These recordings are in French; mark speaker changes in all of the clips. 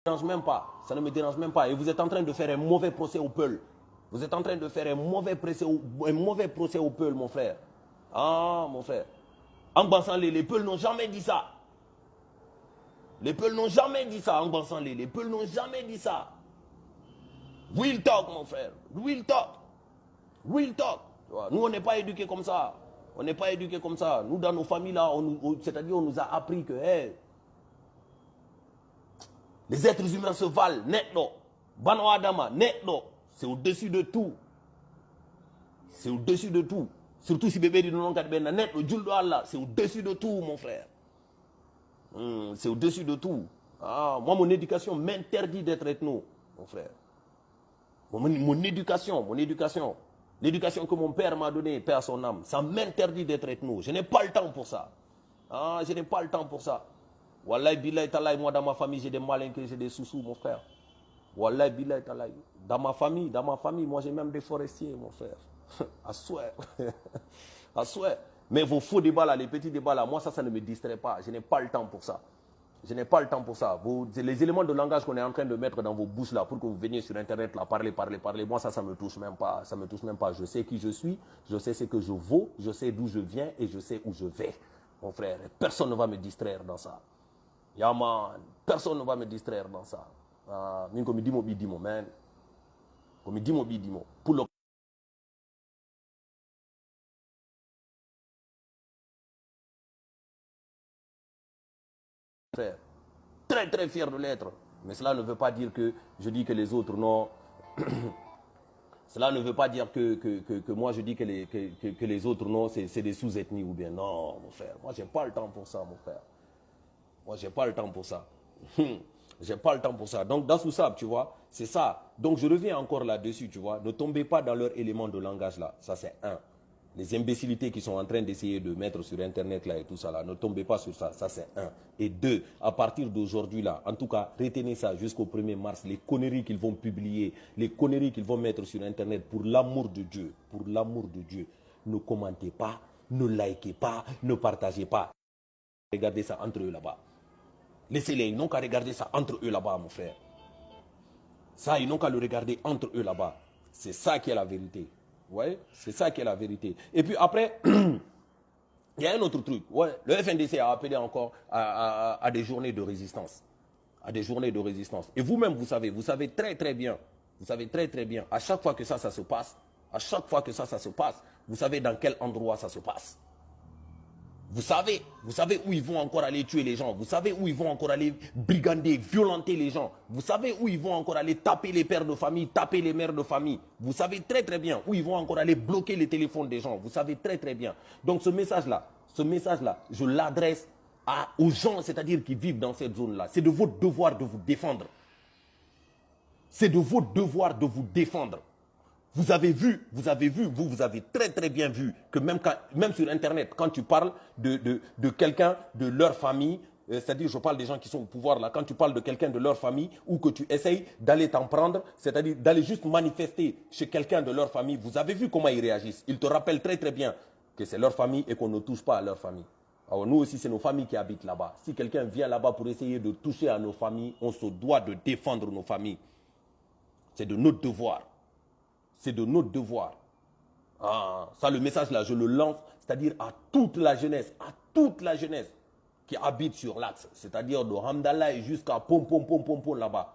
Speaker 1: dérange même pas. Ça ne me dérange même pas. Et vous êtes en train de faire un mauvais procès au peuple. Vous êtes en train de faire un mauvais procès au peuple, mon frère. Ah, mon frère. En Bansan, les Peuls n'ont jamais dit ça. Les Peuls n'ont jamais dit ça en Bansan. Les Peuls n'ont jamais dit ça. Real talk, mon frère. Real talk. Real talk. Nous, on n'est pas éduqués comme ça. On n'est pas éduqués comme ça. Nous, dans nos familles, là, c'est-à-dire on nous a appris que hey, les êtres humains se valent, net non. Bano Adama, net non. C'est au-dessus de tout. C'est au-dessus de tout. Surtout si bébé dit non, net, c'est au-dessus de tout, mon frère. C'est au-dessus de tout. Ah, moi, mon éducation m'interdit d'être ethno, mon frère. Mon éducation. L'éducation que mon père m'a donnée, paix à son âme, ça m'interdit d'être ethno. Je n'ai pas le temps pour ça. Ah, je n'ai pas le temps pour ça. Wallahi, billahi, talaï, moi dans ma famille, j'ai des malinqués, j'ai des sous-sous, mon frère. Wallahi, billahi, talaï. Dans ma famille, moi j'ai même des forestiers, mon frère. À souhait. À souhait. Mais vos faux débats là, les petits débats là, moi ça ne me distrait pas. Je n'ai pas le temps pour ça. Je n'ai pas le temps pour ça. Les éléments de langage qu'on est en train de mettre dans vos bouches là pour que vous veniez sur internet là, parler. Moi ça me touche même pas. Ça me touche même pas. Je sais qui je suis, je sais ce que je vaux, je sais d'où je viens et je sais où je vais. Mon frère, personne ne va me distraire dans ça. Yaman, personne ne va me distraire dans ça. Comme il dit mon man. Comme il dit mon bidimo. Pour le frère. Très très fier de l'être. Mais cela ne veut pas dire que je dis que les autres non. Cela ne veut pas dire que moi je dis que les autres non, c'est des sous-ethnies ou bien non, mon frère. Moi j'ai pas le temps pour ça, mon frère. Moi j'ai pas le temps pour ça. J'ai pas le temps pour ça. Donc dans tout ça, tu vois, c'est ça. Donc je reviens encore là-dessus, tu vois. Ne tombez pas dans leur élément de langage là. Ça c'est un. Les imbécilités qui sont en train d'essayer de mettre sur Internet là et tout ça là, ne tombez pas sur ça, ça c'est un. Et deux, à partir d'aujourd'hui là, en tout cas, retenez ça jusqu'au 1er mars, les conneries qu'ils vont publier, les conneries qu'ils vont mettre sur Internet, pour l'amour de Dieu, ne commentez pas, ne likez pas, ne partagez pas. Regardez ça entre eux là-bas. Laissez-les, ils n'ont qu'à regarder ça entre eux là-bas, mon frère. Ça, ils n'ont qu'à le regarder entre eux là-bas. C'est ça qui est la vérité. Ouais, c'est ça qui est la vérité. Et puis après, il y a un autre truc. Ouais, le FNDC a appelé encore à des journées de résistance. À des journées de résistance. Et vous-même, vous savez très très bien. Vous savez très très bien. À chaque fois que ça se passe, vous savez dans quel endroit ça se passe. Vous savez où ils vont encore aller tuer les gens. Vous savez où ils vont encore aller brigander, violenter les gens. Vous savez où ils vont encore aller taper les pères de famille, taper les mères de famille. Vous savez très très bien où ils vont encore aller bloquer les téléphones des gens. Vous savez très très bien. Donc ce message-là, je l'adresse aux gens, c'est-à-dire qui vivent dans cette zone-là. C'est de votre devoir de vous défendre. C'est de votre devoir de vous défendre. Vous avez très très bien vu que même sur Internet, quand tu parles de quelqu'un de leur famille, c'est-à-dire je parle des gens qui sont au pouvoir là, quand tu parles de quelqu'un de leur famille ou que tu essayes d'aller t'en prendre, c'est-à-dire d'aller juste manifester chez quelqu'un de leur famille, vous avez vu comment ils réagissent. Ils te rappellent très très bien que c'est leur famille et qu'on ne touche pas à leur famille. Alors nous aussi, c'est nos familles qui habitent là-bas. Si quelqu'un vient là-bas pour essayer de toucher à nos familles, on se doit de défendre nos familles. C'est de notre devoir. C'est de notre devoir. Ah, ça, le message là, je le lance, c'est-à-dire à toute la jeunesse qui habite sur l'axe, c'est-à-dire de Hamdallah jusqu'à Pom là-bas,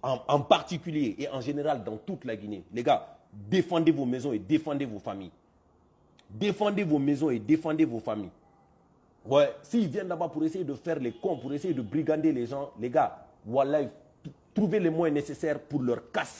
Speaker 1: en particulier et en général dans toute la Guinée. Les gars, défendez vos maisons et défendez vos familles. Défendez vos maisons et défendez vos familles. Ouais, s'ils viennent là-bas pour essayer de faire les cons, pour essayer de brigander les gens, les gars, voilà, trouvez les moyens nécessaires pour leur casser.